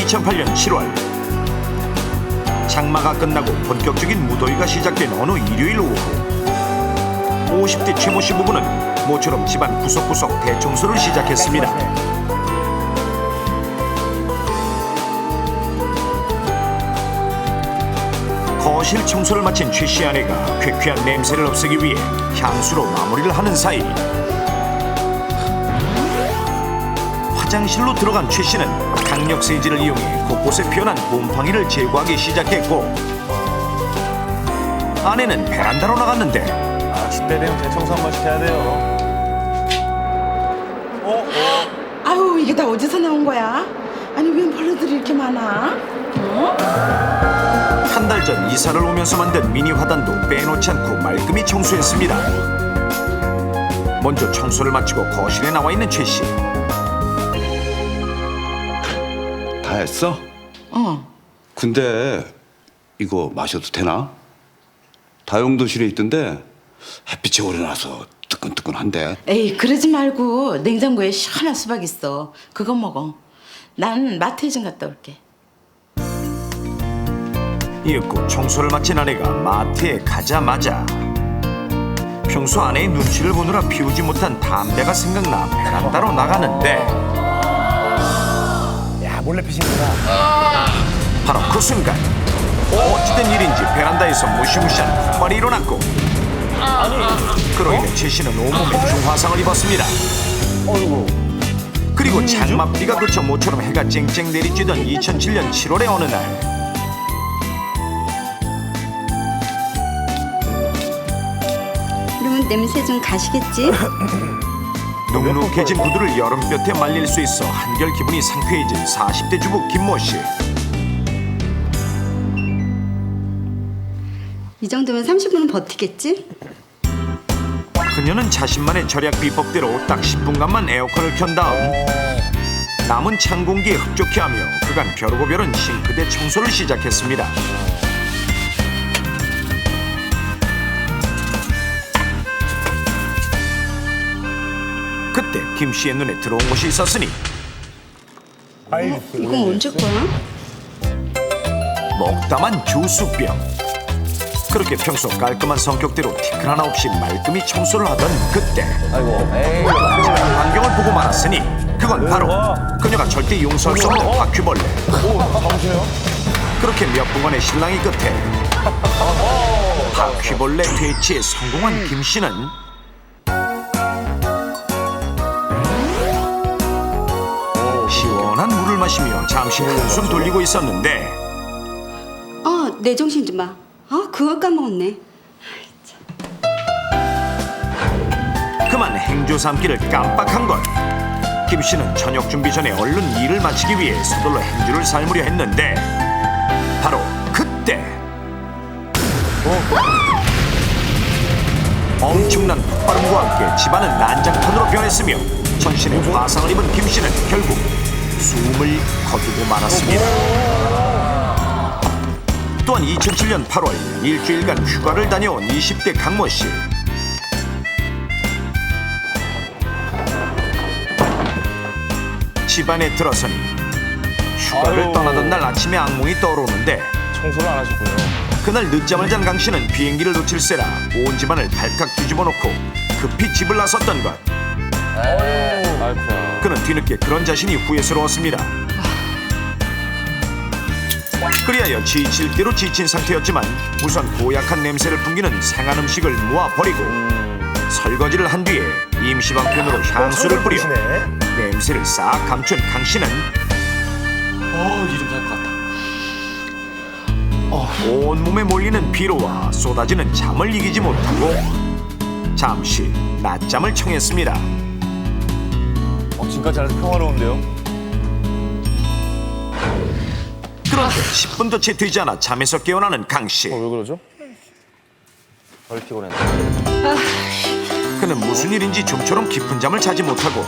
2008년 7월 장마가 끝나고 본격적인 무더위가 시작된 어느 일요일 오후 50대 최모 씨 부부는 모처럼 집안 구석구석 대청소를 시작했습니다. 거실 청소를 마친 최 씨 아내가 쾌쾌한 냄새를 없애기 위해 향수로 마무리를 하는 사이 화장실로 들어간 최 씨는 강력 세제를 이용해 곳곳에 피어난 곰팡이를 제거하기 시작했고 아내는 베란다로 나갔는데 아, 10대 되면 대청소 한 번씩 해야 돼요. 아유, 이게 다 어디서 나온 거야? 아니, 웬 벌레들이 이렇게 많아? 한 달 전 이사를 오면서 만든 미니 화단도 빼놓지 않고 말끔히 청소했습니다. 먼저 청소를 마치고 거실에 나와 있는 최 씨. 다 했어? 근데 이거 마셔도 되나? 다용도실에 있던데 햇빛이 오래 나서 뜨끈뜨끈한데. 에이, 그러지 말고 냉장고에 시원한 수박 있어. 그거 먹어. 난 마트에 좀 갔다 올게. 이윽고 청소를 마친 아내가 마트에 가자마자 평소 아내의 눈치를 보느라 피우지 못한 담배가 생각나 베란다로 나가는데 야, 몰래 피신구나. 바로 그 순간 어찌된 일인지 베란다에서 무시무시한 폭발이 일어났고 그로 인해 최 씨는 온몸에 중화상을 입었습니다. 그리고 장맛비가 그쳐 모처럼 해가 쨍쨍 내리쬐던 2007년 7월의 어느 날 그러면 냄새 좀 가시겠지? 눅눅해진 구두를 여름볕에 말릴 수 있어 한결 기분이 상쾌해진 40대 주부 김모 씨. 이 정도면 30분은 버티겠지? 그녀는 자신만의 절약 비법대로 딱 10분간만 에어컨을 켠 다음 남은 찬 공기에 흡족해하며 그간 벼르고 벼른 싱크대 청소를 시작했습니다. 그때 김 씨의 눈에 들어온 것이 있었으니 이건 언제 거야? 먹다만 주수병. 그렇게 평소 깔끔한 성격대로 티끌 하나 없이 말끔히 청소를 하던 그때 광경을 보고 말았으니 그건 바로 그녀가 절대 용서할 수 없는 바퀴벌레. 그렇게 몇 분간의 실랑이 끝에 바퀴벌레 퇴치에 성공한 김 씨는 시원한 물을 마시며 잠시 한숨 돌리고 있었는데 내 정신 좀 봐. 그걸 까먹었네. 그만 행주 삼기를 깜빡한 것. 김 씨는 저녁 준비 전에 얼른 일을 마치기 위해 서둘러 행주를 삶으려 했는데 바로 그때 엄청난 폭발음과 함께 집안은 난장판으로 변했으며 전신에 화상을 입은 김 씨는 결국 숨을 거두고 말았습니다. 또한 2007년 8월 일주일간 휴가를 다녀온 20대 강모 씨. 집안에 들어서니 휴가를 떠나던 날 아침에 악몽이 떠오르는데 청소를 안 하셨군요. 그날 늦잠을 잔 강 씨는 비행기를 놓칠세라 온 집안을 발칵 뒤집어 놓고 급히 집을 나섰던 것. 아이쿠야. 그는 뒤늦게 그런 자신이 후회스러웠습니다. 그리하여 지칠 대로 지친 상태였지만 우선 고약한 냄새를 풍기는 생한 음식을 모아 버리고 설거지를 한 뒤에 임시방편으로 향수를 뿌려 냄새를 싹 감춘 강 씨는 이좀 살 것 같다. 온몸에 몰리는 피로와 쏟아지는 잠을 이기지 못하고 잠시 낮잠을 청했습니다. 지금까지 아주 평화로운데요? 그런데 10분도 채 되지 않아 잠에서 깨어나는 강 씨. 왜 그러죠? 덜 피곤했네. 그는 무슨 일인지 좀처럼 깊은 잠을 자지 못하고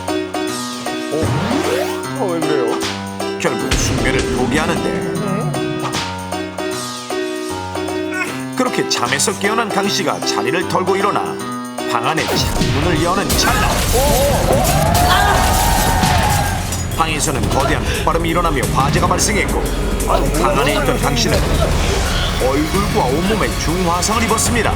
왜 그래요? 결국 숙면을 포기하는데 그렇게 잠에서 깨어난 강 씨가 자리를 털고 일어나 방 안에 창문을 여는 찰나 방에서는 거대한 폭발음이 일어나며 화재가 발생했고 방 안에 있던 강 씨는 얼굴과 온몸에 중화상을 입었습니다.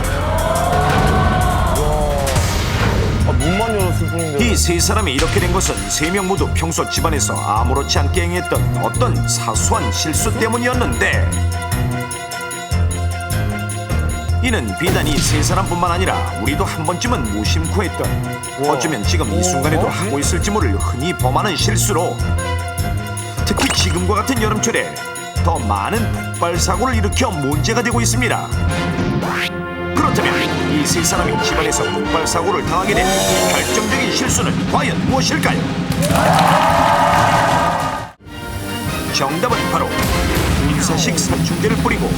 문만 열었을 뿐인데. 이 세 사람이 이렇게 된 것은 세 명 모두 평소 집안에서 아무렇지 않게 행했던 어떤 사소한 실수 때문이었는데, 이는 비단 이 세 사람뿐만 아니라 우리도 한 번쯤은 무심코 했던, 어쩌면 지금 이 순간에도 하고 있을지 모를 흔히 범하는 실수로 특히 지금과 같은 여름철에 더 많은 폭발 사고를 일으켜 문제가 되고 있습니다. 그렇다면 이 세 사람이 집안에서 폭발 사고를 당하게 된 결정적인 실수는 과연 무엇일까요? 정답은 바로 분사식 살충제를 뿌리고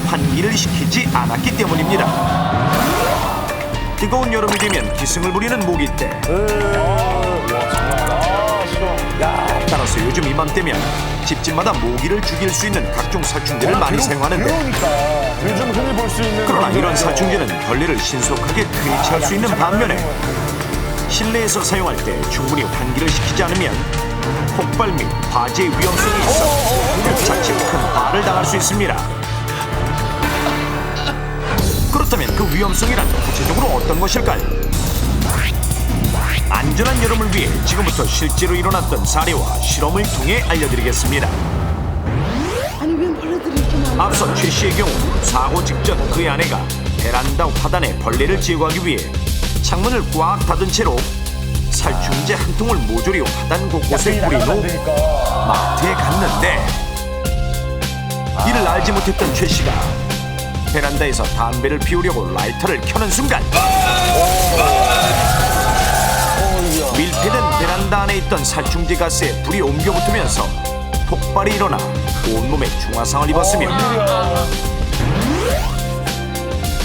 환기를 시키지 않았기 때문입니다. 뜨거운 여름이 되면 기승을 부리는 모기 때, 따라서 요즘 이맘때면 집집마다 모기를 죽일 수 있는 각종 살충제를 많이 사용하는데, 그러니까 요즘 흔히 볼 수 있는 그러나 그런 이런 거죠. 살충제는 벌레를 신속하게 퇴치할 수 있는 반면에 실내에서 사용할 때 충분히 환기를 시키지 않으면 폭발 및 화재의 위험성이 있어 자칫 큰 화를 당할 수 있습니다. 그렇다면 그 위험성이란 구체적으로 어떤 것일까요? 안전한 여름을 위해 지금부터 실제로 일어났던 사례와 실험을 통해 알려드리겠습니다. 아니 왜 벌레들이 이렇게 많아? 앞서 최 씨의 경우 사고 직전 그의 아내가 베란다 화단에 벌레를 제거하기 위해 창문을 꽉 닫은 채로 살충제 한 통을 모조리 화단 곳곳에 뿌린 후 마트에 갔는데, 이를 알지 못했던 최 씨가 베란다에서 담배를 피우려고 라이터를 켜는 순간 밀폐된 베란다 안에 있던 살충제 가스에 불이 옮겨 붙으면서 폭발이 일어나 온몸에 중화상을 입었으며,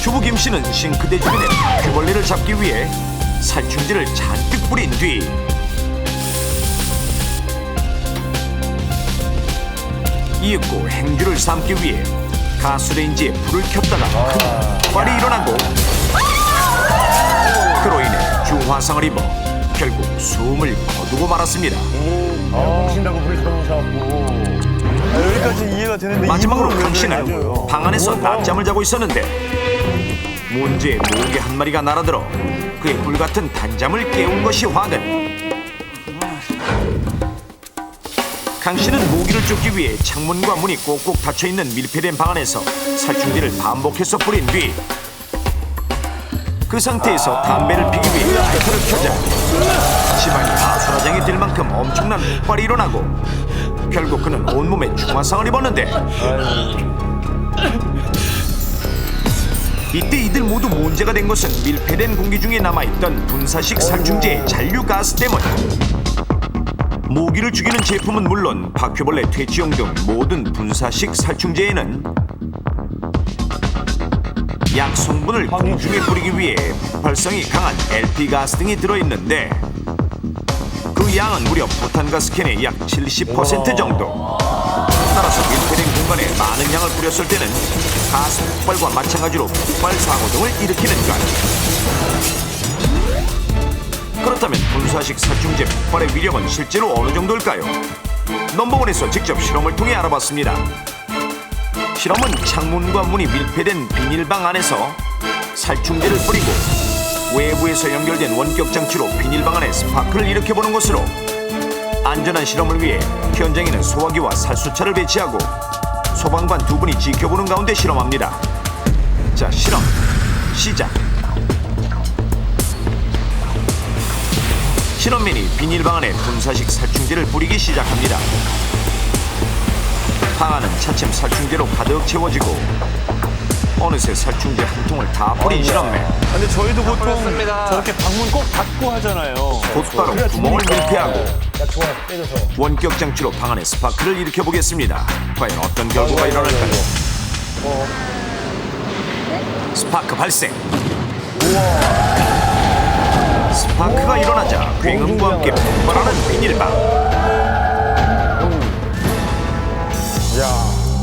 주부 김 씨는 싱크대 주변에 바퀴벌레를 잡기 위해 살충제를 잔뜩 뿌린 뒤 이윽고 행주를 삶기 위해 가스레인지에 불을 켰다가 큰 폭발이 일어나고, 그로 인해 중화상을 입어 결국 숨을 거두고 말았습니다. 신다고 불이 들어오셔갖고 여기까지 이해가 되는데 마지막으로 이분은 강 왜 씨는 그러냐고요. 방 안에서 낮잠을 자고 있었는데 문제의 모기 한 마리가 날아들어 그의 불같은 단잠을 깨운 것이 화근. 강 씨는 모기를 쫓기 위해 창문과 문이 꼭꼭 닫혀있는 밀폐된 방 안에서 살충제를 반복해서 뿌린 뒤 그 상태에서 담배를 피기 위해 라이터를 켜자 집안이 아수라장이 될 만큼 엄청난 폭발이 일어나고 결국 그는 온몸에 중화상을 입었는데, 이때 이들 모두 문제가 된 것은 밀폐된 공기 중에 남아있던 분사식 살충제의 잔류 가스 때문. 모기를 죽이는 제품은 물론 바퀴벌레 퇴치용 등 모든 분사식 살충제에는 약 성분을 공중에 뿌리기 위해 폭발성이 강한 LP 가스 등이 들어있는데, 그 양은 무려 부탄가스 캔의 약 70% 정도. 따라서 밀폐된 공간에 많은 양을 뿌렸을 때는 가스 폭발과 마찬가지로 폭발 사고 등을 일으키는 것. 그렇다면 분사식 살충제 폭발의 위력은 실제로 어느 정도일까요? 넘버원에서 직접 실험을 통해 알아봤습니다. 실험은 창문과 문이 밀폐된 비닐방 안에서 살충제를 뿌리고 외부에서 연결된 원격 장치로 비닐방 안에 스파크를 일으켜보는 것으로, 안전한 실험을 위해 현장에는 소화기와 살수차를 배치하고 소방관 2분이 지켜보는 가운데 실험합니다. 자, 실험 시작. 실험맨이 비닐방 안에 분사식 살충제를 뿌리기 시작합니다. 방 안은 차츰 살충제로 가득 채워지고 어느새 살충제 한 통을 다 뿌린 실험맨. 근데 저희도 보통 저렇게 방문 꼭 닫고 하잖아요. 곧바로 구멍을 밀폐하고 원격 장치로 방 안에 스파크를 일으켜 보겠습니다. 과연 어떤 결과가 일어날까요? 스파크 발생. 스파크가 일어나자 굉음과 함께 폭발하는 비닐방.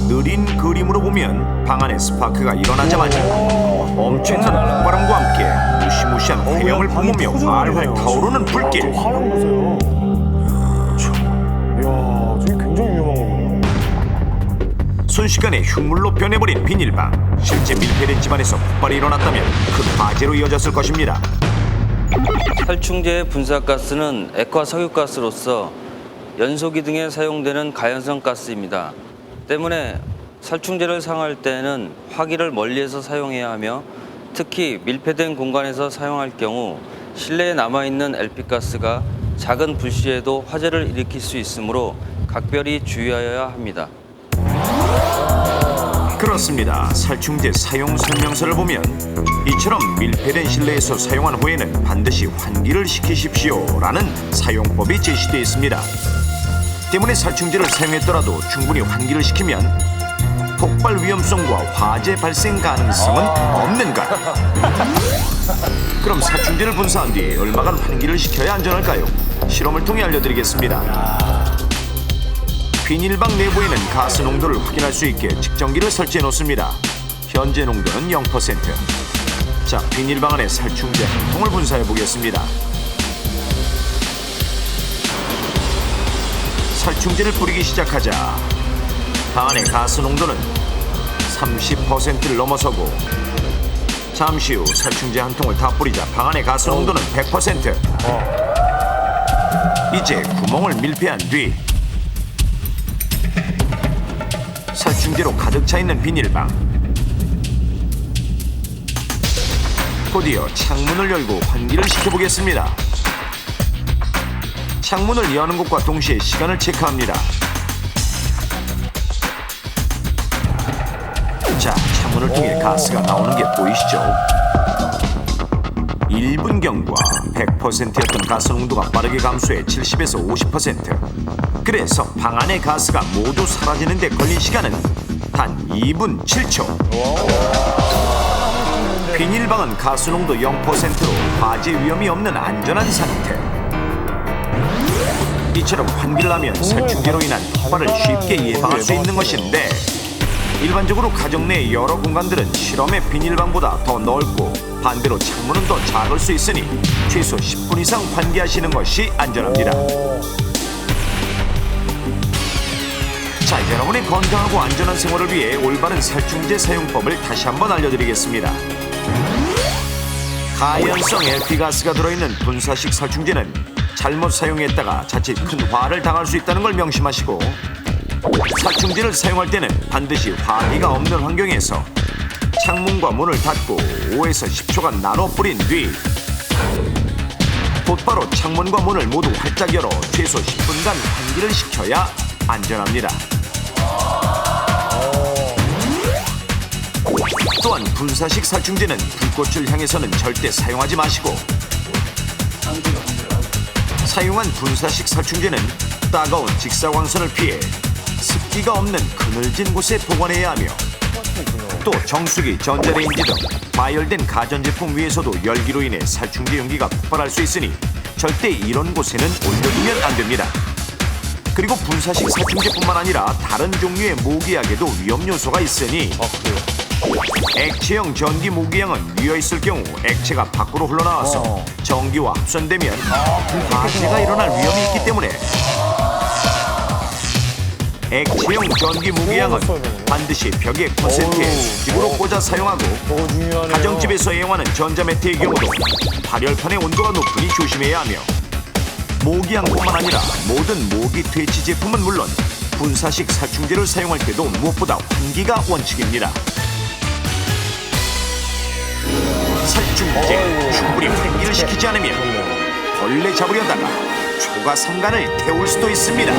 느린 그림으로 보면 방 안에 스파크가 일어나자마자 엄청난 폭발음과 함께 무시무시한 화염을 뿜으며 활활 타오르는 불길. 화염 보세요. 순식간에 흉물로 변해버린 비닐방. 실제 밀폐된 집안에서 폭발이 일어났다면 큰 화재로 이어졌을 것입니다. 살충제의 분사가스는 액화 석유가스로서 연소기 등에 사용되는 가연성 가스입니다. 때문에 살충제를 사용할 때는 화기를 멀리에서 사용해야 하며 특히 밀폐된 공간에서 사용할 경우 실내에 남아있는 LP가스가 작은 불씨에도 화재를 일으킬 수 있으므로 각별히 주의하여야 합니다. 그렇습니다. 살충제 사용 설명서를 보면 이처럼 밀폐된 실내에서 사용한 후에는 반드시 환기를 시키십시오라는 사용법이 제시되어 있습니다. 때문에 살충제를 사용했더라도 충분히 환기를 시키면 폭발 위험성과 화재 발생 가능성은 없는 것. 그럼 살충제를 분사한 뒤 얼마간 환기를 시켜야 안전할까요? 실험을 통해 알려드리겠습니다. 비닐방 내부에는 가스 농도를 확인할 수 있게 측정기를 설치해 놓습니다. 현재 농도는 0%. 자, 비닐방 안에 살충제 한 통을 분사해 보겠습니다. 살충제를 뿌리기 시작하자 방 안의 가스 농도는 30%를 넘어서고 잠시 후 살충제 한 통을 다 뿌리자 방 안의 가스 농도는 100%. 이제 구멍을 밀폐한 뒤 살충제로 가득 차 있는 비닐방. 곧이어 창문을 열고 환기를 시켜보겠습니다. 창문을 여는 것과 동시에 시간을 체크합니다. 자, 창문을 통해 가스가 나오는 게 보이시죠? 1분 경과 100%였던 가스 농도가 빠르게 감소해 70에서 50%. 그래서 방 안의 가스가 모두 사라지는 데 걸린 시간은 단 2분 7초. 비닐방은 가스 농도 0%로 화재 위험이 없는 안전한 상태. 이처럼 환기를 하면 살충제로 인한 폭발을 쉽게 예방할 수 있는 것인데 일반적으로 가정 내 여러 공간들은 실험의 비닐방보다 더 넓고 반대로 창문은 더 작을 수 있으니 최소 10분 이상 환기하시는 것이 안전합니다. 자, 여러분의 건강하고 안전한 생활을 위해 올바른 살충제 사용법을 다시 한번 알려드리겠습니다. 가연성 LP가스가 들어있는 분사식 살충제는 잘못 사용했다가 자칫 큰 화를 당할 수 있다는 걸 명심하시고 살충제를 사용할 때는 반드시 화기가 없는 환경에서 창문과 문을 닫고 5에서 10초간 나눠 뿌린 뒤 곧바로 창문과 문을 모두 활짝 열어 최소 10분간 환기를 시켜야 안전합니다. 또한 분사식 살충제는 불꽃을 향해서는 절대 사용하지 마시고 사용한 분사식 살충제는 따가운 직사광선을 피해 습기가 없는 그늘진 곳에 보관해야 하며 또 정수기, 전자레인지 등 마열된 가전제품 위에서도 열기로 인해 살충제 용기가 폭발할 수 있으니 절대 이런 곳에는 올려두면 안 됩니다. 그리고 분사식 살충제뿐만 아니라 다른 종류의 모기약에도 위험 요소가 있으니 액체형 전기 모기향은 위어있을 경우 액체가 밖으로 흘러나와서 전기와 합선되면 화재가 일어날 위험이 있기 때문에 액체형 전기 모기향은 반드시 벽에 콘센트에 수직으로 꽂아 사용하고 가정집에서 애용하는 전자매트의 경우도 발열판의 온도가 높으니 조심해야 하며 모기향뿐만 아니라 모든 모기 퇴치 제품은 물론 분사식 살충제를 사용할 때도 무엇보다 환기가 원칙입니다. 살충제 충분히 환기를 시키지 않으면 벌레 잡으려다가 초가 상간을 태울 수도 있습니다.